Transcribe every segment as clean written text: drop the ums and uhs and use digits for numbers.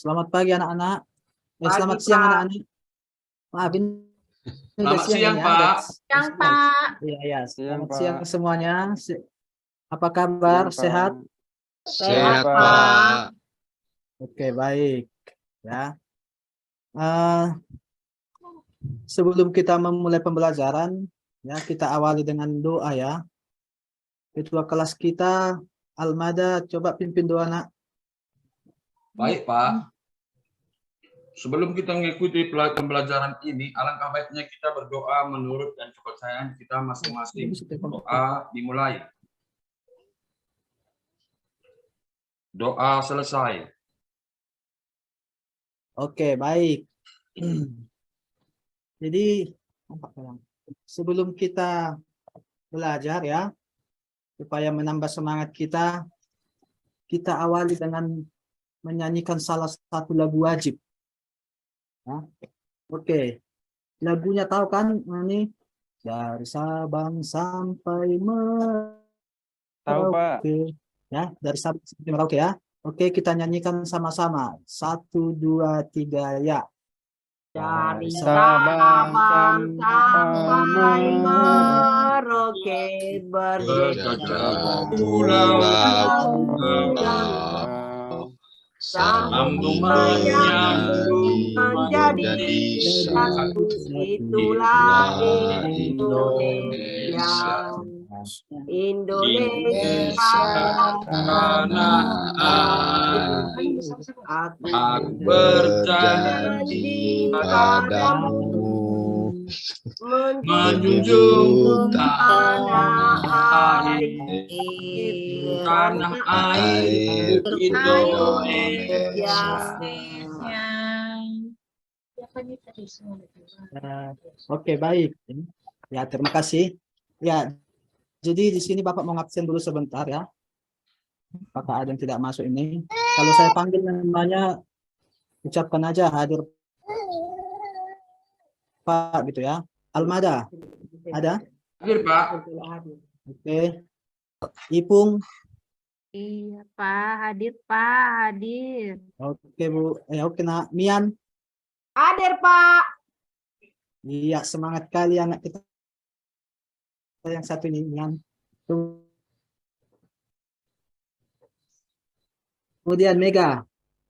Selamat pagi anak-anak. Pagi, Selamat siang Pak. anak-anak. Maaf ini udah Selamat siang siang, ini ya. Pak. Siang, Pak. Iya, iya. Siang, Selamat Pak. siang semuanya. Apa kabar? Siang, Pak. Sehat? Sehat, Pak. Pak. Oke, baik. Ya. Eh, sebelum kita memulai pembelajaran, ya kita awali dengan doa ya. Ketua kelas kita, Almada, coba pimpin doa nak. Baik, Pak. Sebelum kita mengikuti pembelajaran ini, alangkah baiknya kita berdoa menurut dan kepercayaan kita masing-masing. Doa dimulai. Doa selesai. Oke, baik. Jadi, sebelum kita belajar ya, supaya menambah semangat kita awali dengan menyanyikan salah satu lagu wajib. Ya. Oke, lagunya tahu kan ini? Dari Sabang sampai Merauke. Tahu, Pak. Ya, dari Sabang sampai Merauke ya. Oke, kita nyanyikan sama-sama. 1, 2, 3, ya. Dari Sabang Sabang sampai sampai Merauke Berjajah pulau sambung menyambung menjadi satu, itulah Indonesia. Indonesia tanah air. Aku berjanji padamu menjunjung tanah air Indonesia. Oke, baik. Ya, terima kasih. Ya, jadi di sini Bapak mau ngabsen dulu sebentar ya. Apakah ada yang tidak masuk ini? Kalau saya panggil namanya, ucapkan aja hadir Pak gitu ya. Almada, ada? Hadir, Pak. Oke. Ipung, Iya, Pak. Hadir, Pak. Hadir. oke Bu. Oke nak. Mian, hadir, Pak. iya semangat kali anak kita yang satu ini, Mian. Kemudian Mega,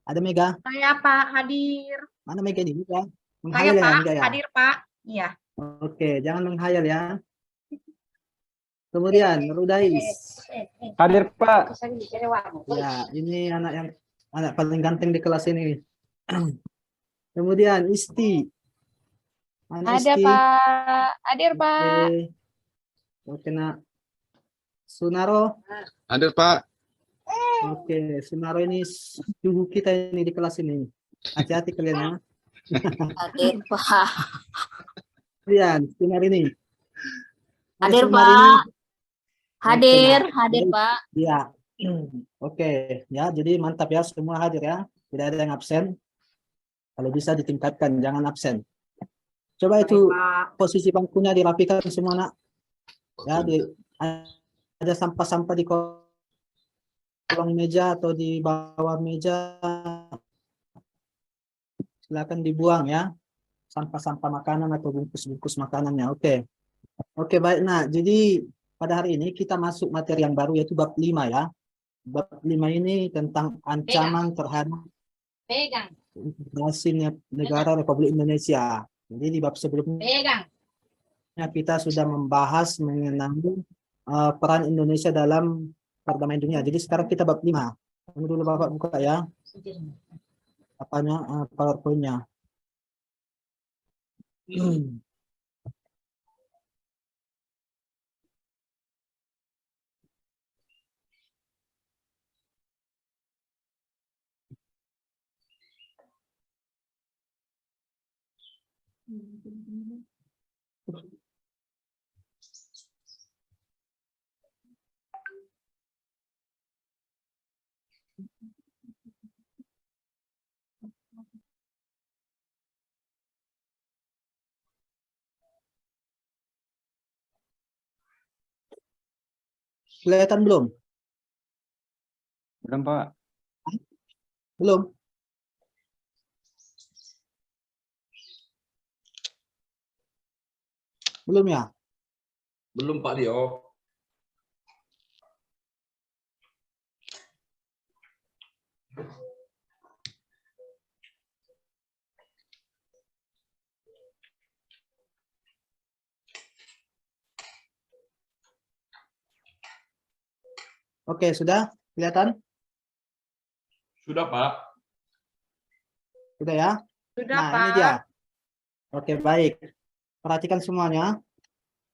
ada Mega? Saya, Pak. Hadir. Mana Mega ini? Mega. Saya, Menghayal ya, Pak. Mega ya? Hadir, Pak. Iya. Oke, jangan menghayal ya. Kemudian Rudais. Hadir, Pak. Ya, ini anak paling ganteng di kelas ini. Kemudian Isti. Mana Ada, Isti? Pak. Hadir, Pak. Oke, nak. Sunaro. Hadir, Pak. Oke, Sunaro ini suhu kita ini di kelas ini. Hati-hati kalian ya. Hadir, Pak. Kemudian Sunar ini. Hadir, Sunar Pak. ini. Hadir, Oke, hadir, baik. Pak. Ya. Oke, ya. Jadi mantap ya, semua hadir ya. Tidak ada yang absen. Kalau bisa ditingkatkan, jangan absen. Coba itu Pak. posisi bangkunya dirapikan semua nak. Ya, ada sampah-sampah di kolong meja atau di bawah meja. Silakan dibuang ya. Sampah-sampah makanan atau bungkus-bungkus makanannya. Oke. Oke, baik. Nah, jadi pada hari ini kita masuk materi yang baru yaitu bab 5 ya. Bab 5 ini tentang ancaman terhadap integrasi negara Republik Indonesia. Jadi di bab sebelumnya kita sudah membahas mengenai peran Indonesia dalam perdamaian dunia. Jadi sekarang kita bab 5. Ini dulu Bapak buka ya. Apanya PowerPoint-nya. Kelihatan belum? Belum, Pak. Belum. Belum ya? Belum Pak Dio. Oke, sudah kelihatan? Sudah Pak. Sudah ya? Sudah, Nah, Pak. ini dia. Oke, baik. Perhatikan semuanya.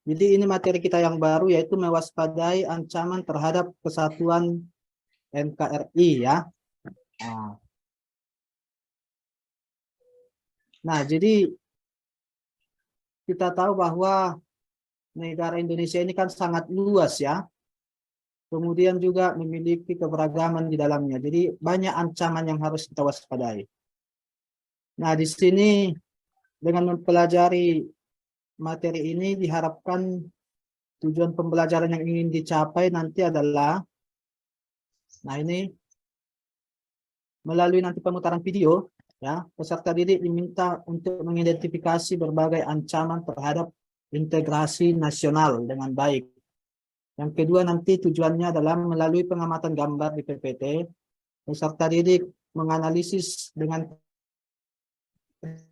Jadi ini materi kita yang baru yaitu mewaspadai ancaman terhadap kesatuan NKRI ya. Nah, jadi kita tahu bahwa negara Indonesia ini kan sangat luas ya. Kemudian juga memiliki keberagaman di dalamnya. Jadi banyak ancaman yang harus kita waspadai. Nah, di sini dengan mempelajari materi ini diharapkan tujuan pembelajaran yang ingin dicapai nanti adalah, nah ini melalui nanti pemutaran video, ya peserta didik diminta untuk mengidentifikasi berbagai ancaman terhadap integrasi nasional dengan baik. Yang kedua nanti tujuannya adalah melalui pengamatan gambar di PPT, peserta didik menganalisis dengan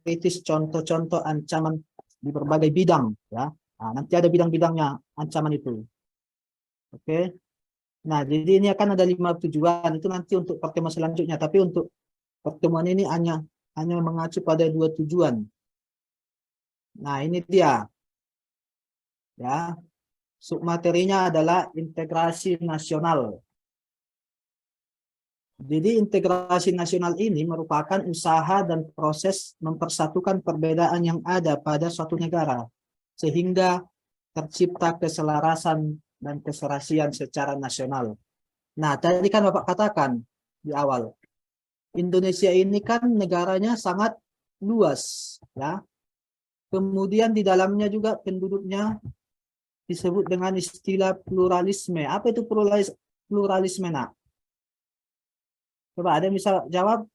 kritis contoh-contoh ancaman di berbagai bidang, ya. Nah, nanti ada bidang-bidangnya ancaman itu. Oke. Nah, jadi ini akan ada 5 tujuan itu nanti untuk pertemuan selanjutnya. Tapi untuk pertemuan ini hanya mengacu pada 2 tujuan. Nah, ini dia. Ya. Submaterinya adalah integrasi nasional. Jadi integrasi nasional ini merupakan usaha dan proses mempersatukan perbedaan yang ada pada suatu negara sehingga tercipta keselarasan dan keserasian secara nasional. Nah, tadi kan Bapak katakan di awal, Indonesia ini kan negaranya sangat luas, ya. Kemudian di dalamnya juga penduduknya disebut dengan istilah pluralisme. Apa itu pluralisme, nak? Coba ada yang bisa jawab,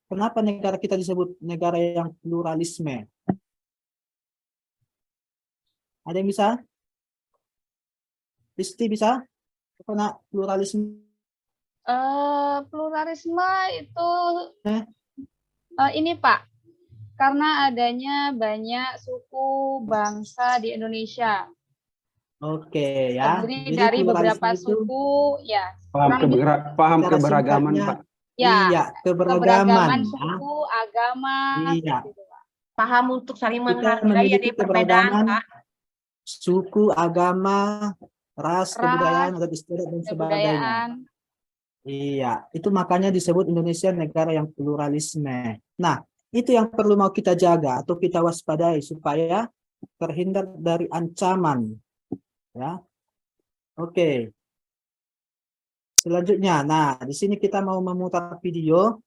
kenapa negara kita disebut negara yang pluralisme? Ada yang bisa? Isti bisa? Apa nak pluralisme? Pluralisme itu ini Pak, karena adanya banyak suku bangsa di Indonesia. Oke ya. Terdiri Jadi dari pluralisme beberapa itu suku, ya. Paham secara keberagaman, singkatnya, Pak. Ya, iya, keberagaman. suku, agama, Iya. seperti itu, Pak. Paham untuk saling Kita menghargai memiliki ada perbedaan, keberagaman Pak. suku, agama, ras, kebudayaan, adat istiadat dan sebagainya. Kebudayaan. Iya, itu makanya disebut Indonesia negara yang pluralisme. Nah, itu yang perlu mau kita jaga atau kita waspadai supaya terhindar dari ancaman. Ya, oke. Selanjutnya, nah di sini kita mau memutar video,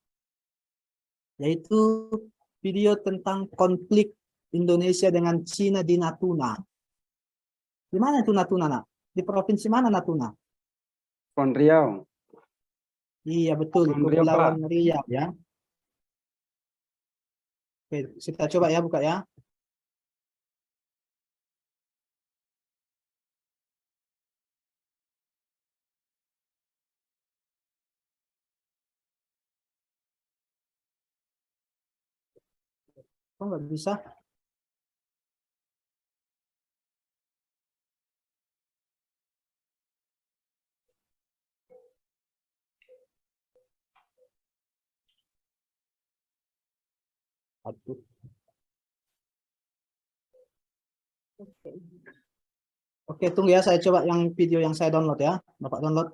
yaitu video tentang konflik Indonesia dengan Cina di Natuna. Di mana itu Natuna, nak? Di provinsi mana Natuna? Kepulauan Riau. Iya betul, di Kepulauan Riau, Kepulauan Pak. Riau ya. Oke, kita coba ya buka ya. Kok nggak bisa? Aduh. Oke, tunggu ya, saya coba yang video yang saya download ya. Bapak download.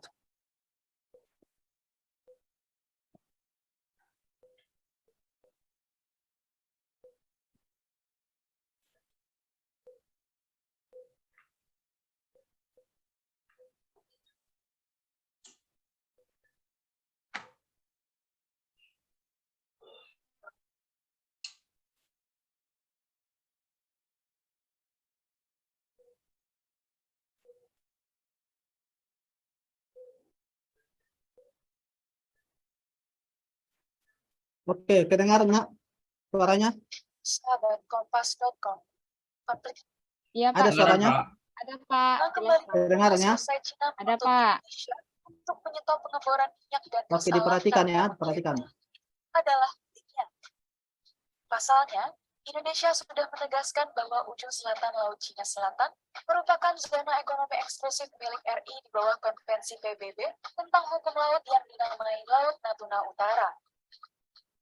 Oke, kedengaran nak suaranya? Sahabat Kompas.com. Iya, Ada Pak. suaranya? Pak. Ada, Pak. Jelas, Pak. Kedengarannya? Ada, Pak. Untuk menyetop pengeboran minyak dan gas Oke, alam diperhatikan ya, tambang perhatikan. adalah pentingnya. Pasalnya, Indonesia sudah menegaskan bahwa ujung selatan Laut Cina Selatan merupakan zona ekonomi eksklusif milik RI di bawah Konvensi PBB tentang hukum laut yang dinamai Laut Natuna Utara.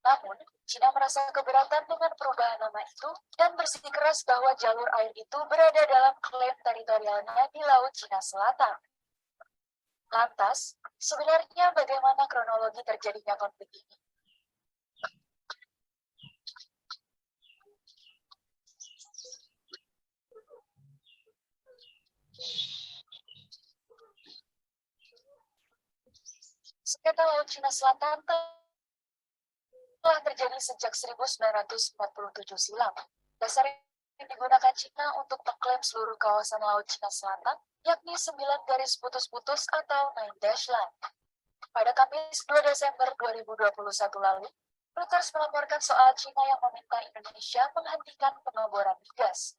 Namun, Cina merasa keberatan dengan perubahan nama itu dan bersikeras bahwa jalur air itu berada dalam klaim teritorialnya di Laut Cina Selatan. Lantas, sebenarnya bagaimana kronologi terjadinya konflik ini? Sengketa Laut Cina Selatan telah terjadi sejak 1947 silam. Dasar yang digunakan Cina untuk mengklaim seluruh kawasan Laut Cina Selatan, yakni 9 garis putus-putus atau 9 dash line. Pada Kamis 2 Desember 2021 lalu, Reuters melaporkan soal Cina yang meminta Indonesia menghentikan pengeboran migas.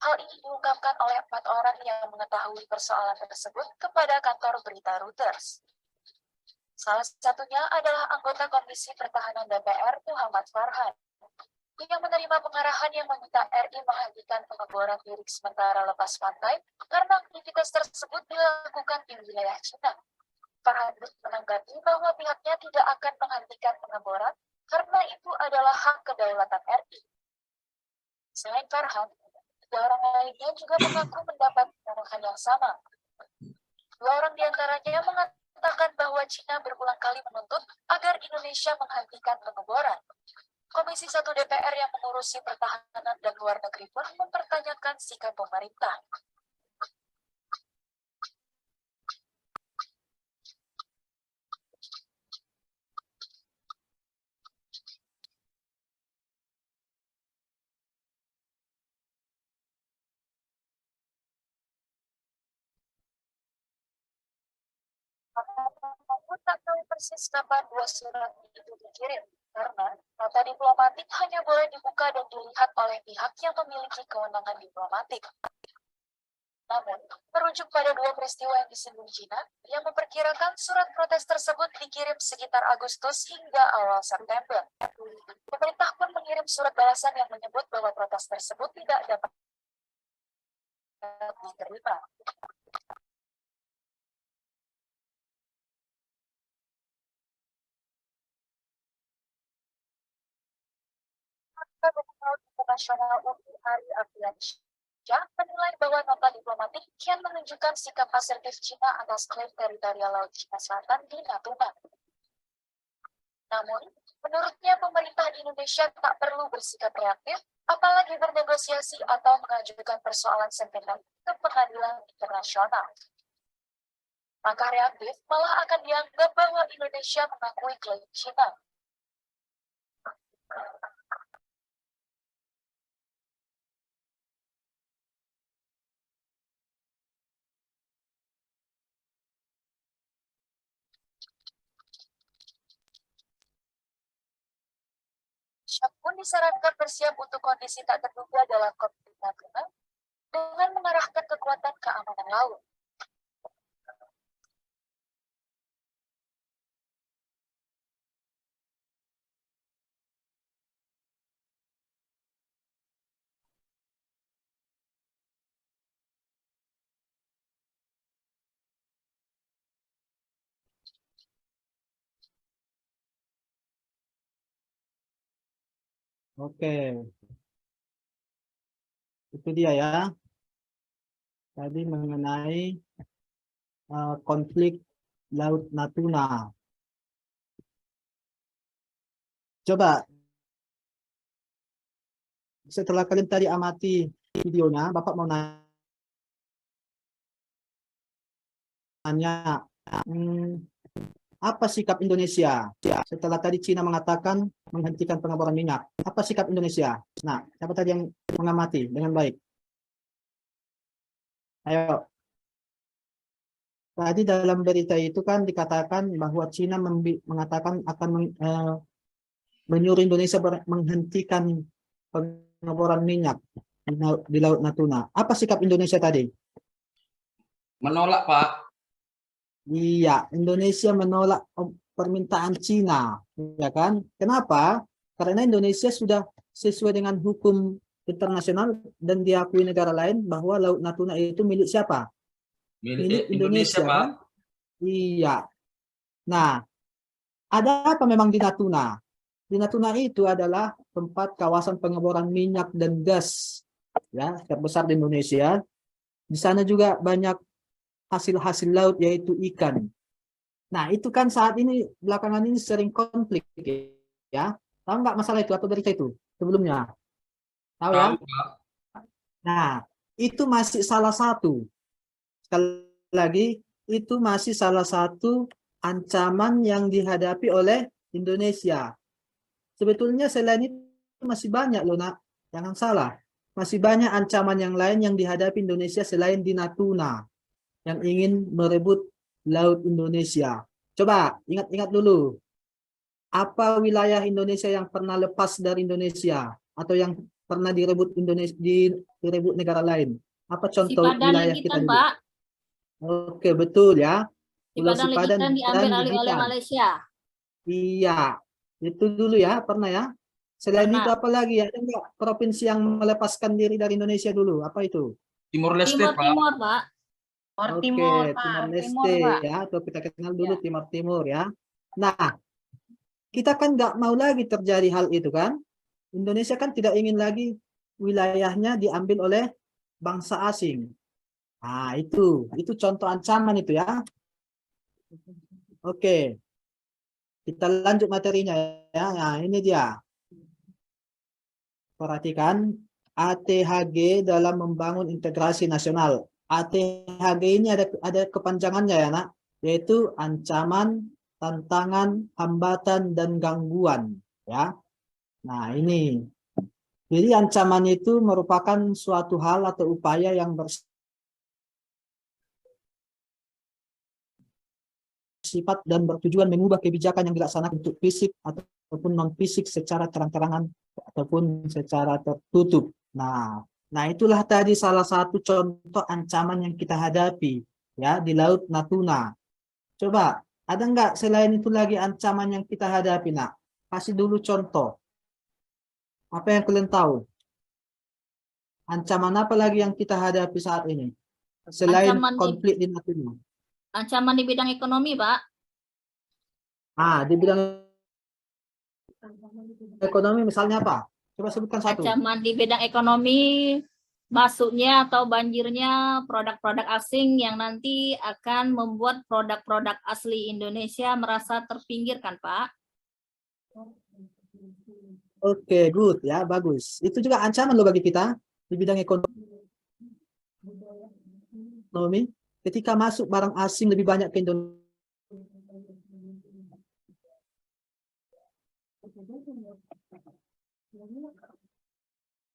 Hal ini diungkapkan oleh 4 orang yang mengetahui persoalan tersebut kepada kantor berita Reuters. Salah satunya adalah anggota Komisi Pertahanan DPR Muhammad Farhan, yang menerima pengarahan yang meminta RI menghentikan pengeboran lirik sementara lepas pantai karena aktivitas tersebut dilakukan di wilayah Cina. Farhan menanggapi bahwa pihaknya tidak akan menghentikan pengeboran karena itu adalah hak kedaulatan RI. Selain Farhan, 2 orang lainnya juga mengaku mendapat pengarahan yang sama. 2 orang diantaranya mengatakan bahwa Cina berulang kali menuntut agar Indonesia menghentikan pengeboran. Komisi 1 DPR yang mengurusi pertahanan dan luar negeri pun mempertanyakan sikap pemerintah. Namun tak tahu persis kapan 2 surat itu dikirim, karena nota diplomatik hanya boleh dibuka dan dilihat oleh pihak yang memiliki kewenangan diplomatik. Namun, merujuk pada 2 peristiwa yang disinggung Cina, yang memperkirakan surat protes tersebut dikirim sekitar Agustus hingga awal September. Pemerintah pun mengirim surat balasan yang menyebut bahwa protes tersebut tidak dapat diterima. Gubernur Internasional UI Ari Afiansyah menilai bahwa nota diplomatik kian menunjukkan sikap asertif Cina atas klaim teritorial Laut Cina Selatan di Natuna. Namun, menurutnya pemerintah Indonesia tak perlu bersikap reaktif, apalagi bernegosiasi atau mengajukan persoalan sengketa ke pengadilan internasional. Langkah reaktif malah akan dianggap bahwa Indonesia mengakui klaim Cina. Indonesia pun disarankan bersiap untuk kondisi tak terduga dalam konflik Natuna dengan mengarahkan kekuatan keamanan laut. Oke, itu dia ya. Tadi mengenai konflik Laut Natuna. Coba setelah kalian tadi amati videonya, Bapak mau nanya, apa sikap Indonesia setelah tadi Cina mengatakan menghentikan pengeboran minyak? Apa sikap Indonesia? Nah, siapa tadi yang mengamati dengan baik? Ayo. Tadi dalam berita itu kan dikatakan bahwa Cina mengatakan akan menyuruh Indonesia menghentikan pengeboran minyak. di Laut Natuna. Apa sikap Indonesia tadi? Menolak, Pak. Iya, Indonesia menolak permintaan Cina, ya kan? Kenapa? Karena Indonesia sudah sesuai dengan hukum internasional dan diakui negara lain bahwa Laut Natuna itu milik siapa? Milik Indonesia, Pak. kan? Iya. Nah, ada apa memang di Natuna? Di Natuna itu adalah tempat kawasan pengeboran minyak dan gas, ya, terbesar di Indonesia. Di sana juga banyak hasil-hasil laut yaitu ikan. Nah, itu kan saat ini belakangan ini sering konflik, ya. Tahu nggak masalah itu atau berita itu sebelumnya? Tahu ya? Tahu, Pak. Nah, itu masih salah satu. Sekali lagi, itu masih salah satu ancaman yang dihadapi oleh Indonesia. Sebetulnya selain itu masih banyak loh, Nak. Jangan salah. Masih banyak ancaman yang lain yang dihadapi Indonesia selain di Natuna yang ingin merebut Laut Indonesia. Coba ingat-ingat dulu. Apa wilayah Indonesia yang pernah lepas dari Indonesia atau yang pernah direbut Indonesia direbut negara lain? Apa contoh Sipadan wilayah kita Legitan, dulu? Pak. Oke, betul ya. Pulau Sipadan Sipadan Legitan diambil dan alih oleh Legitan. Malaysia. Iya, itu dulu ya, pernah ya. Selain itu Pernah. apa lagi? Ada nggak provinsi yang melepaskan diri dari Indonesia dulu? Apa itu? Timor Leste, Timur Pak. Timur, Pak. Oke, Timur, Pak. Timor Timur, Leste Pak. ya, atau kita kenal dulu Ya. Timor Timur ya. Nah, kita kan nggak mau lagi terjadi hal itu kan? Indonesia kan tidak ingin lagi wilayahnya diambil oleh bangsa asing. Nah, itu contoh ancaman itu ya. Oke, kita lanjut materinya ya. Nah, ini dia. Perhatikan ATHG dalam membangun integrasi nasional. ATHG ini ada kepanjangannya ya, Nak, yaitu ancaman, tantangan, hambatan, dan gangguan ya. Nah, ini. Jadi ancaman itu merupakan suatu hal atau upaya yang bersifat dan bertujuan mengubah kebijakan yang dilaksanakan untuk fisik ataupun non-fisik secara terang-terangan ataupun secara tertutup. Nah, itulah tadi salah satu contoh ancaman yang kita hadapi ya di Laut Natuna. Coba, ada nggak selain itu lagi ancaman yang kita hadapi, Nak? Kasih dulu contoh. Apa yang kalian tahu? Ancaman apa lagi yang kita hadapi saat ini? Selain konflik di Natuna. Ancaman di bidang ekonomi, Pak. Di bidang ekonomi misalnya apa? Coba sebutkan satu. Ancaman di bidang ekonomi, masuknya atau banjirnya produk-produk asing yang nanti akan membuat produk-produk asli Indonesia merasa terpinggirkan, Pak. Oke, good ya, bagus. Itu juga ancaman loh bagi kita di bidang ekonomi. Ketika masuk barang asing lebih banyak ke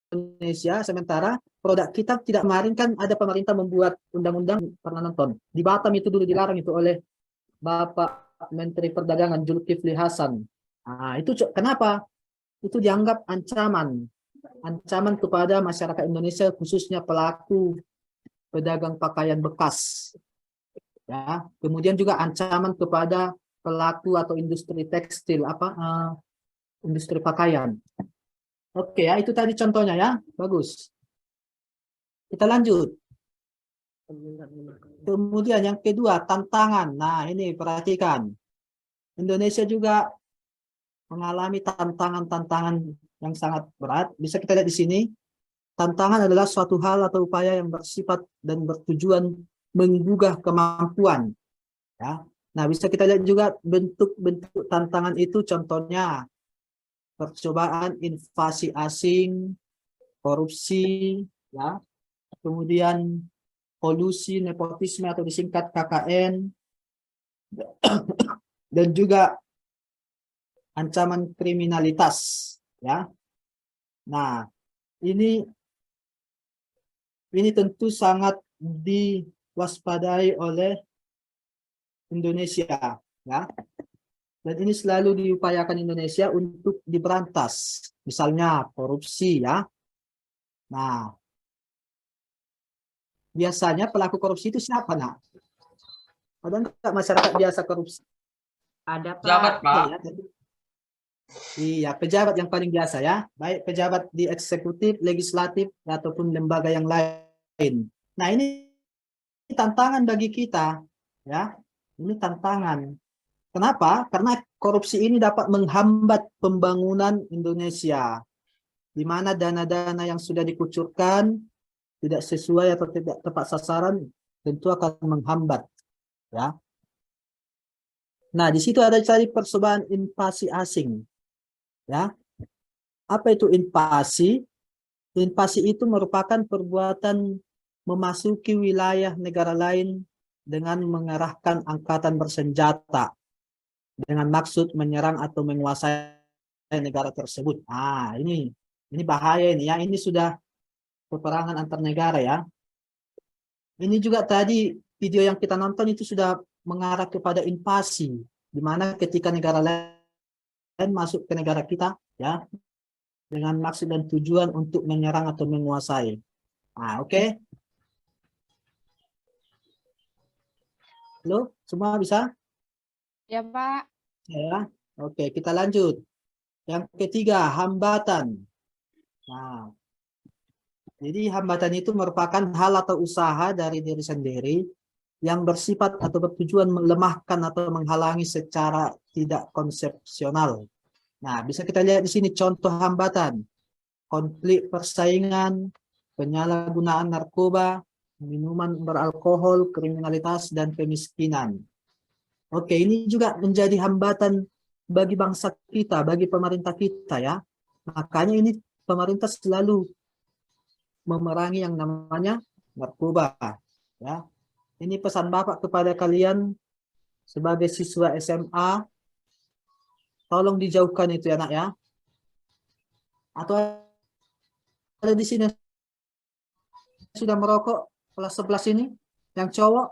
Indonesia, sementara produk kita tidak. Kemarin kan ada pemerintah membuat undang-undang, pernah nonton di Batam itu dulu dilarang itu oleh Bapak Menteri Perdagangan Zulkifli Hasan. Nah, itu kenapa? Itu dianggap ancaman kepada masyarakat Indonesia, khususnya pelaku pedagang pakaian bekas. Ya, kemudian juga ancaman kepada pelaku atau industri tekstil, industri pakaian. Oke ya, itu tadi contohnya ya, bagus. Kita lanjut. Kemudian yang kedua, tantangan. Nah, ini perhatikan. Indonesia juga mengalami tantangan-tantangan yang sangat berat. Bisa kita lihat di sini. Tantangan adalah suatu hal atau upaya yang bersifat dan bertujuan menggugah kemampuan. Ya. Nah, bisa kita lihat juga bentuk-bentuk tantangan itu, contohnya percobaan invasi asing, korupsi, ya, kemudian kolusi, nepotisme atau disingkat KKN, dan juga ancaman kriminalitas. Ya. Nah, ini tentu sangat diwaspadai oleh Indonesia, ya. Dan ini selalu diupayakan Indonesia untuk diberantas, misalnya korupsi, ya. Nah, biasanya pelaku korupsi itu siapa, nak? Ada nggak masyarakat biasa korupsi? Ada Jabat, Pak. Pak. Iya, iya, pejabat yang paling biasa ya, baik pejabat di eksekutif, legislatif, ataupun lembaga yang lain. Nah, ini tantangan bagi kita, ya. Ini tantangan. Kenapa? Karena korupsi ini dapat menghambat pembangunan Indonesia, di mana dana-dana yang sudah dikucurkan tidak sesuai atau tidak tepat sasaran, tentu akan menghambat, ya. Nah, di situ ada tadi percobaan invasi asing, ya. Apa itu invasi? Invasi itu merupakan perbuatan memasuki wilayah negara lain dengan mengerahkan angkatan bersenjata dengan maksud menyerang atau menguasai negara tersebut. Ah, ini bahaya ini ya. Ini sudah peperangan antar negara ya. Ini juga tadi video yang kita nonton itu sudah mengarah kepada invasi, di mana ketika negara lain masuk ke negara kita ya dengan maksud dan tujuan untuk menyerang atau menguasai. Ah, oke. Halo, semua bisa? Ya, Pak. Ya, oke, kita lanjut. Yang ketiga, hambatan. Nah, jadi hambatan itu merupakan hal atau usaha dari diri sendiri yang bersifat atau bertujuan melemahkan atau menghalangi secara tidak konsepsional. Nah, bisa kita lihat di sini contoh hambatan. Konflik persaingan, penyalahgunaan narkoba, minuman beralkohol, kriminalitas, dan kemiskinan. Oke, ini juga menjadi hambatan bagi bangsa kita, bagi pemerintah kita ya. Makanya ini pemerintah selalu memerangi yang namanya narkoba ya. Ini pesan Bapak kepada kalian sebagai siswa SMA, tolong dijauhkan itu ya, nak ya. Atau ada di sini sudah merokok kelas 11 ini, yang cowok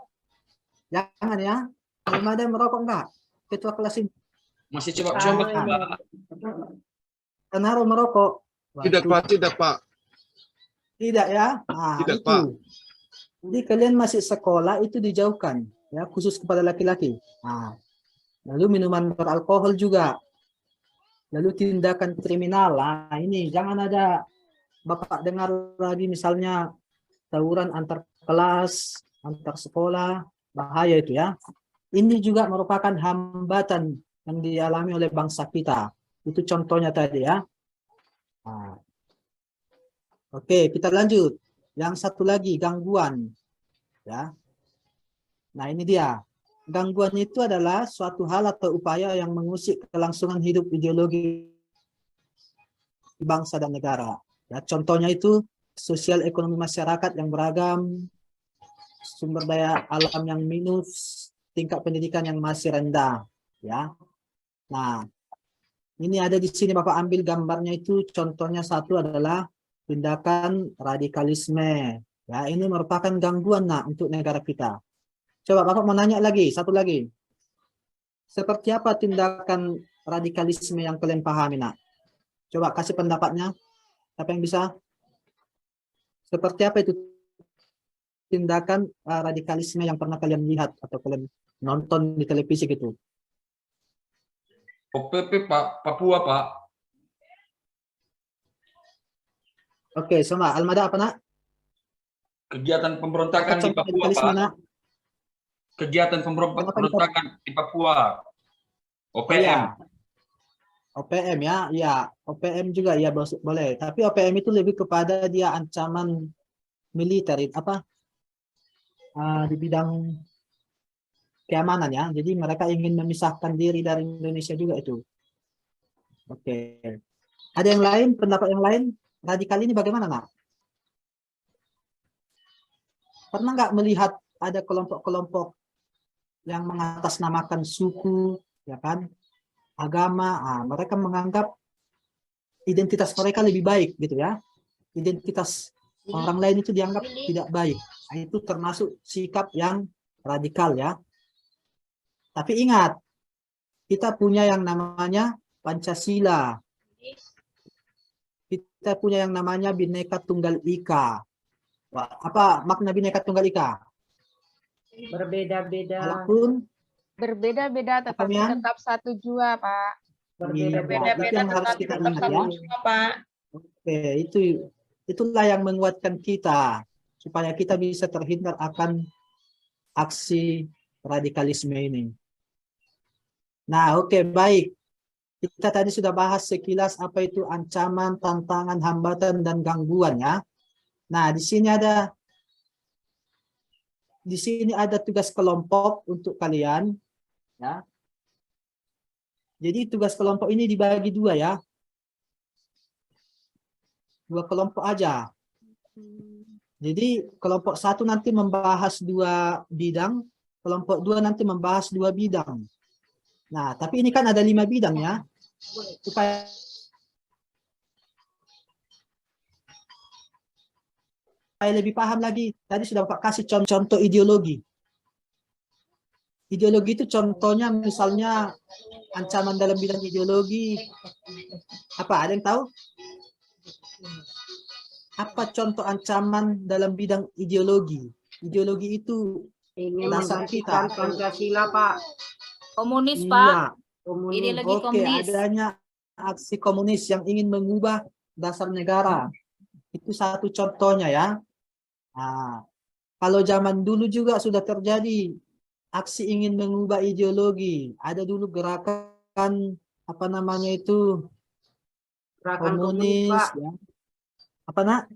jangan ya. Belum ada yang merokok enggak? Ketua kelas ini. Masih coba-coba, Pak. Kenapa merokok? Tidak, Waduh. Pak. Tidak, Pak. Tidak ya. Nah, Tidak, itu. Pak. Jadi kalian masih sekolah itu dijauhkan ya, khusus kepada laki-laki. Nah, lalu minuman beralkohol juga. Lalu tindakan kriminal. Nah, ini jangan ada Bapak dengar lagi misalnya tawuran antar kelas, antar sekolah, bahaya itu ya. Ini juga merupakan hambatan yang dialami oleh bangsa kita. Itu contohnya tadi ya. Nah. Oke, kita lanjut. Yang satu lagi, gangguan. Ya. Nah, ini dia. Gangguan itu adalah suatu hal atau upaya yang mengusik kelangsungan hidup ideologi bangsa dan negara. Ya, contohnya itu sosial ekonomi masyarakat yang beragam, sumber daya alam yang minus, tingkat pendidikan yang masih rendah. Ya. Nah, ini ada di sini Bapak ambil gambarnya itu. Contohnya satu adalah tindakan radikalisme. Ya, ini merupakan gangguan untuk negara kita. Coba Bapak mau nanya lagi, satu lagi. Seperti apa tindakan radikalisme yang kalian pahami, nak? Coba kasih pendapatnya. Siapa yang bisa? Seperti apa itu tindakan radikalisme yang pernah kalian lihat atau kalian nonton di televisi gitu? OPP, Pak. Papua, Pak. Oke, sama. Almada apa, nak? Kegiatan pemberontakan di Papua, radikalisme, Pak. nak? Kegiatan pemberontakan di Papua. OPM. Iya. OPM ya, ya. OPM juga ya boleh. Tapi OPM itu lebih kepada dia ancaman militer, apa? Di bidang keamanan ya. Jadi mereka ingin memisahkan diri dari Indonesia juga itu. Oke. Ada yang lain, pendapat yang lain? Radikal ini bagaimana, nak? Pernah nggak melihat ada kelompok-kelompok yang mengatasnamakan suku, ya kan? Agama, mereka menganggap identitas mereka lebih baik gitu ya. Identitas orang lain itu dianggap tidak baik. Nah, itu termasuk sikap yang radikal ya. Tapi ingat, kita punya yang namanya Pancasila. Kita punya yang namanya Bhinneka Tunggal Ika. Apa makna Bhinneka Tunggal Ika? Berbeda-beda. Walaupun Berbeda-beda tetapi Apanya? tetap satu jua, Pak. iya, Berbeda-beda itu yang harus tetapi kita tetap ingat satu ya. jua, Pak. Oke, itulah yang menguatkan kita supaya kita bisa terhindar akan aksi radikalisme ini. Nah, oke, baik. Kita tadi sudah bahas sekilas apa itu ancaman, tantangan, hambatan, dan gangguan ya. Nah, di sini ada tugas kelompok untuk kalian ya. Jadi tugas kelompok ini dibagi dua ya. Dua kelompok aja. Jadi kelompok satu nanti membahas 2 bidang, kelompok 2 nanti membahas 2 bidang. Nah, tapi ini kan ada 5 bidang ya. Supaya lebih paham lagi, tadi sudah Bapak kasih contoh ideologi. Ideologi itu contohnya misalnya ancaman dalam bidang ideologi. Apa, ada yang tahu? Apa contoh ancaman dalam bidang ideologi? Ideologi itu Ingin dasar menggantikan kita. Pancasila, Pak. Komunis, Iya. Pak. Komunis. Ideologi Oke, komunis. adanya aksi komunis yang ingin mengubah dasar negara. Itu satu contohnya ya. Nah, kalau zaman dulu juga sudah terjadi aksi ingin mengubah ideologi. Ada dulu gerakan apa namanya itu Gerakan komunis, komunis Pak. ya. Apa nak?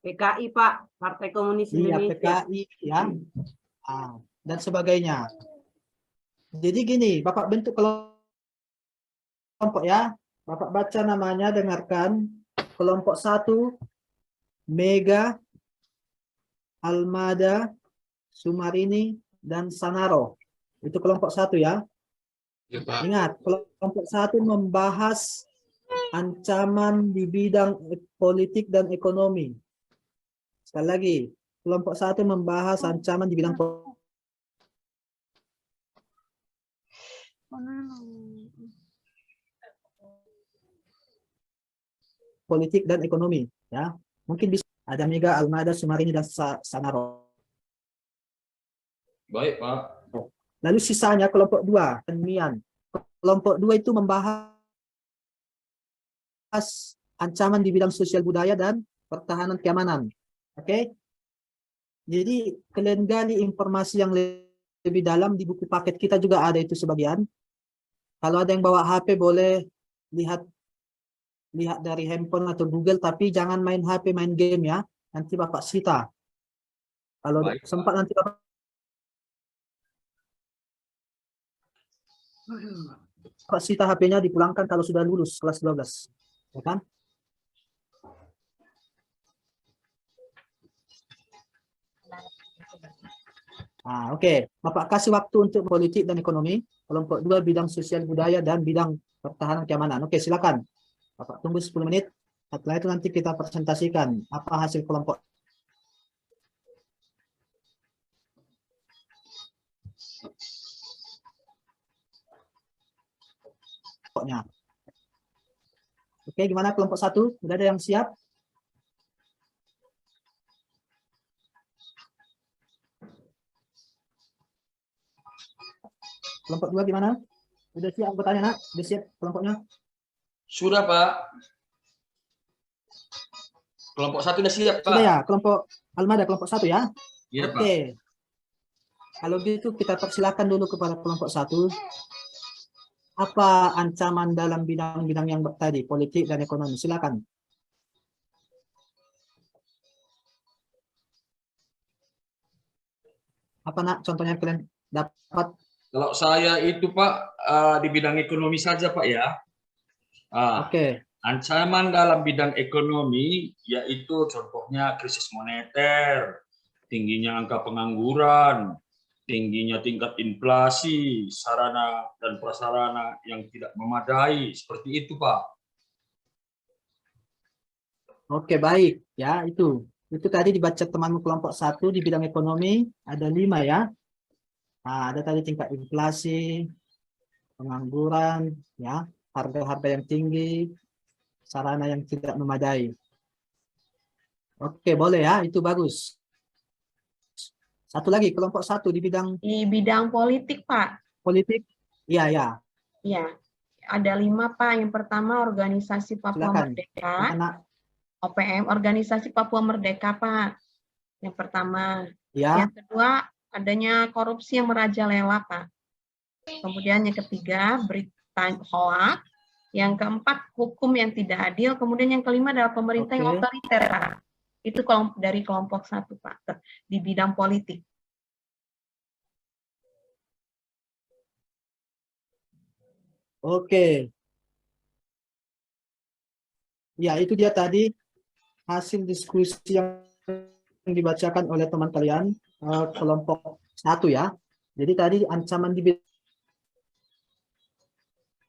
PKI, Pak. Partai Komunis Iya, Indonesia. PKI ya. Dan sebagainya. Jadi gini, Bapak bentuk kelompok ya. Bapak baca namanya, dengarkan. Kelompok 1 Mega, Almada, Sumarini, dan Sanaro. Itu kelompok 1 ya. Ya, Pak. Ingat, kelompok 1 membahas ancaman di bidang politik dan ekonomi. Sekali lagi, kelompok 1 membahas ancaman di bidang politik dan ekonomi ya. Mungkin bisa ada Mega, Almada, Sumarini, dan Sanaro. Baik, Pak. Lalu sisanya kelompok 2 Mian. Kelompok 2 itu membahas ancaman di bidang sosial budaya dan pertahanan keamanan. Oke. Jadi kalian gali informasi yang lebih dalam di buku paket kita juga ada itu sebagian. Kalau ada yang bawa HP boleh lihat dari handphone atau Google, tapi jangan main HP, main game ya. Nanti Bapak sita. Kalau Baik, sempat nanti Bapak sita HP-nya, dipulangkan kalau sudah lulus kelas 12. Ya kan? Oke. Bapak kasih waktu untuk politik dan ekonomi. Kelompok 2 bidang sosial budaya dan bidang pertahanan keamanan. Oke, silakan. Bapak tunggu 10 menit. Setelah itu nanti kita presentasikan apa hasil kelompoknya. Oke, gimana kelompok 1? Sudah ada yang siap? Kelompok 2 gimana? Sudah siap anggotanya, Nak? Sudah siap kelompoknya? Sudah, Pak. Kelompok 1 sudah siap, Pak. Sudah ya, kelompok Almada kelompok 1 ya? Iya, Pak. Oke. Kalau gitu kita persilakan dulu kepada kelompok 1. Apa ancaman dalam bidang-bidang yang tadi, politik dan ekonomi? Silakan. Apa nak contohnya kalian dapat? Kalau saya itu, Pak, di bidang ekonomi saja, Pak ya. Oke. Ancaman dalam bidang ekonomi yaitu contohnya krisis moneter, tingginya angka pengangguran, tingginya tingkat inflasi, sarana dan prasarana yang tidak memadai, seperti itu, Pak. Oke, baik ya, itu tadi dibaca temanmu kelompok 1 di bidang ekonomi ada 5 ya. Ada tadi tingkat inflasi, pengangguran ya, harga-harga yang tinggi, sarana yang tidak memadai. Oke, boleh ya, itu bagus. Satu lagi, kelompok 1 di bidang Di bidang politik, Pak. politik. Iya, ya, Ya, ada 5, Pak. Yang pertama, Organisasi Papua silakan. Merdeka. Anak, OPM, Organisasi Papua Merdeka, Pak. Yang pertama. ya, Yang kedua, adanya korupsi yang merajalela, Pak. Kemudian yang ketiga, berita hoax. Yang keempat, hukum yang tidak adil. Kemudian yang kelima adalah pemerintah yang Oke. otoriter, Pak. Itu dari kelompok 1, Pak, di bidang politik. Oke. Ya, itu dia tadi hasil diskusi yang dibacakan oleh teman kalian, kelompok 1 ya. Jadi tadi ancaman di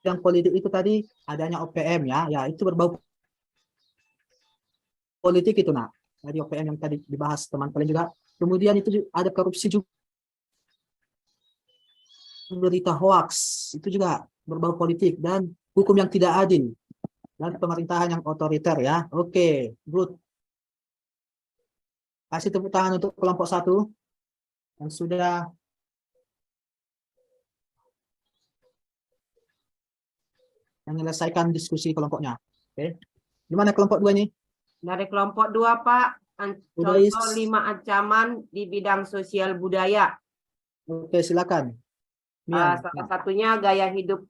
bidang politik itu tadi adanya OPM ya, ya itu berbau politik itu nak. Jadi OPM yang tadi dibahas teman kalian juga. Kemudian itu ada korupsi juga, berita hoax itu juga berbau politik, dan hukum yang tidak adil dan pemerintahan yang otoriter ya. Oke, good. Kasih tepuk tangan untuk kelompok 1 yang sudah menyelesaikan diskusi kelompoknya. Oke. Gimana kelompok 2 ini? Dari kelompok 2, Pak, Udais. contoh 5 ancaman di bidang sosial budaya. Oke, silakan. Mian. Salah satunya gaya hidup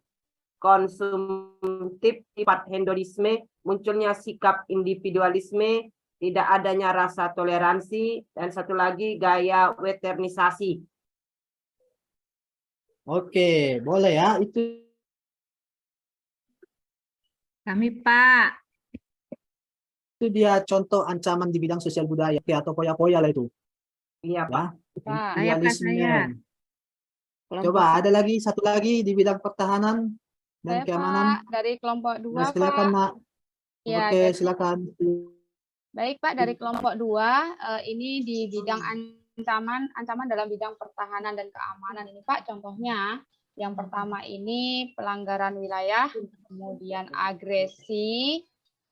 konsumtif, sifat hedonisme, munculnya sikap individualisme, tidak adanya rasa toleransi, dan satu lagi gaya westernisasi. Oke, boleh ya. Itu Kami, Pak. dia contoh ancaman di bidang sosial budaya atau poya-poya lah itu. Iya, Pak. Ya. Pak. Saya, Pak, saya. Coba ada lagi satu lagi di bidang pertahanan dan Saya, keamanan. Pak, dari kelompok 2, Nah, silakan, Pak. Nak. Ya, Oke, jadi- silakan. Baik, Pak, dari kelompok 2, ini di bidang ancaman dalam bidang pertahanan dan keamanan ini, Pak. Contohnya, yang pertama ini pelanggaran wilayah, kemudian agresi,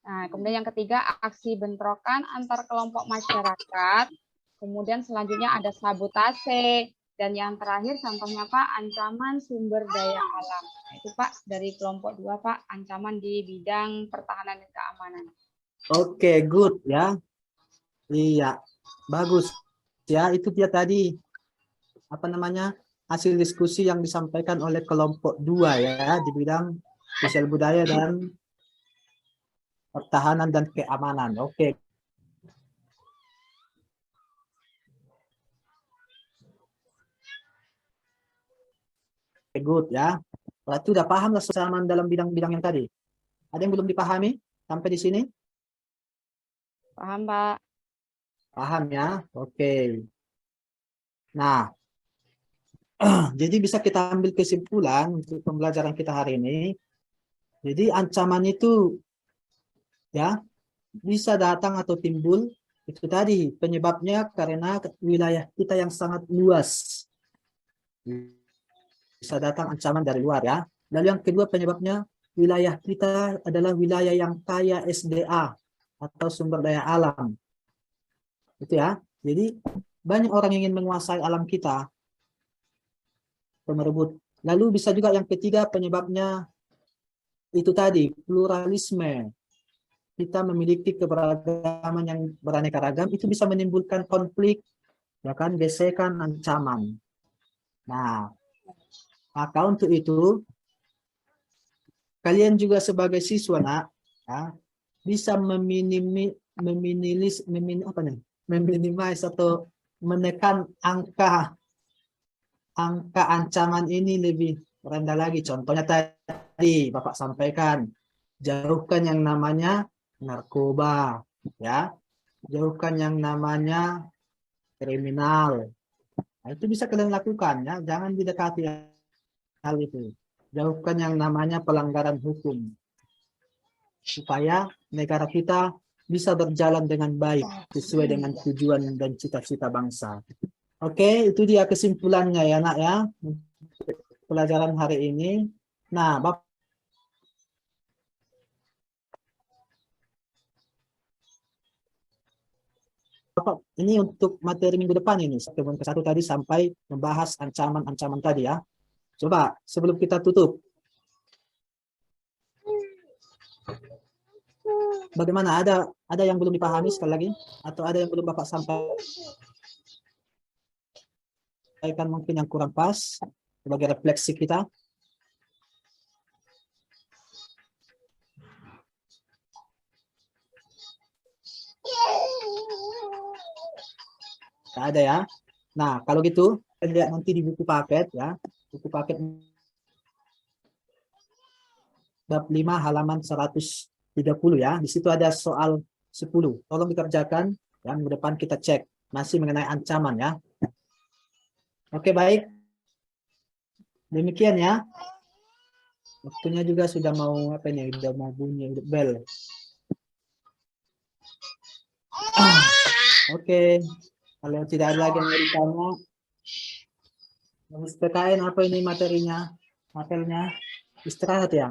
nah, kemudian yang ketiga aksi bentrokan antar kelompok masyarakat, kemudian selanjutnya ada sabotase, dan yang terakhir contohnya, Pak, ancaman sumber daya alam. Nah, itu, Pak, dari kelompok 2, Pak, ancaman di bidang pertahanan dan keamanan. Oke, good ya. Iya, bagus. Ya, itu dia tadi apa namanya? Hasil diskusi yang disampaikan oleh kelompok 2 ya di bidang sosial budaya dan pertahanan dan keamanan. Oke. Good ya. Berarti udah paham lah kesamaan dalam bidang-bidang yang tadi. Ada yang belum dipahami sampai di sini? Paham, Pak? Paham ya? Oke. Nah, jadi bisa kita ambil kesimpulan untuk pembelajaran kita hari ini. Jadi ancaman itu ya bisa datang atau timbul itu tadi penyebabnya karena wilayah kita yang sangat luas. Bisa datang ancaman dari luar ya. Lalu yang kedua penyebabnya wilayah kita adalah wilayah yang kaya SDA atau sumber daya alam. Itu ya. Jadi banyak orang yang ingin menguasai alam kita, merebut. Lalu bisa juga yang ketiga penyebabnya itu tadi pluralisme. Kita memiliki keberagaman yang beraneka ragam, itu bisa menimbulkan konflik, ya kan, gesekan, ancaman. Nah, maka untuk itu kalian juga sebagai siswa nak, ya, bisa meminimize atau menekan angka ancaman ini lebih rendah lagi. Contohnya tadi Bapak sampaikan, jauhkan yang namanya narkoba, ya, jauhkan yang namanya kriminal. Nah, itu bisa kalian lakukan ya, jangan didekati hal itu. Jauhkan yang namanya pelanggaran hukum supaya negara kita bisa berjalan dengan baik sesuai dengan tujuan dan cita-cita bangsa. Oke, itu dia kesimpulannya ya nak ya, pelajaran hari ini. Nah, Bapak Bapak, ini untuk materi minggu depan ini, pertemuan ke-1 tadi sampai membahas ancaman-ancaman tadi ya. Coba sebelum kita tutup, bagaimana? Ada yang belum dipahami sekali lagi, atau ada yang belum Bapak sampaikan mungkin yang kurang pas sebagai refleksi kita? Tidak ada ya. Nah, kalau gitu kita lihat nanti di buku paket ya, buku paket bab 5 halaman 130 ya. Di situ ada soal 10. Tolong dikerjakan ya, minggu depan kita cek masih mengenai ancaman ya. Oke, baik. Demikian ya. Waktunya juga sudah mau apa ini? Sudah mau bunyi bel. Oke. Kalau tidak ada lagi yang mau ditanya, PKN apa ini materinya? Mapelnya istirahat ya.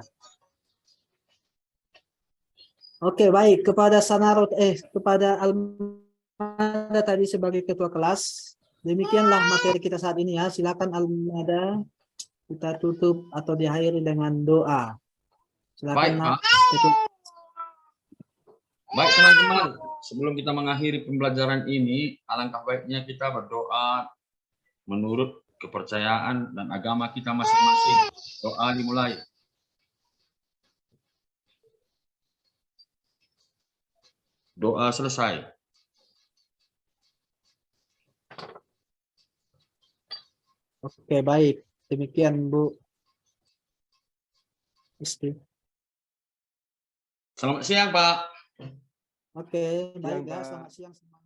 Oke, baik. Kepada Sanarot, kepada Almada tadi sebagai ketua kelas, demikianlah materi kita saat ini ya. Silakan Almada kita tutup atau diakhiri dengan doa. Silakan. Baik, Pak. Baik teman-teman, sebelum kita mengakhiri pembelajaran ini, alangkah baiknya kita berdoa menurut kepercayaan dan agama kita masing-masing. Doa dimulai. Doa selesai. Oke, baik. Demikian Bu Isti. Selamat siang, Pak. Oke, baik Siang, ya. Pak. Selamat siang semua.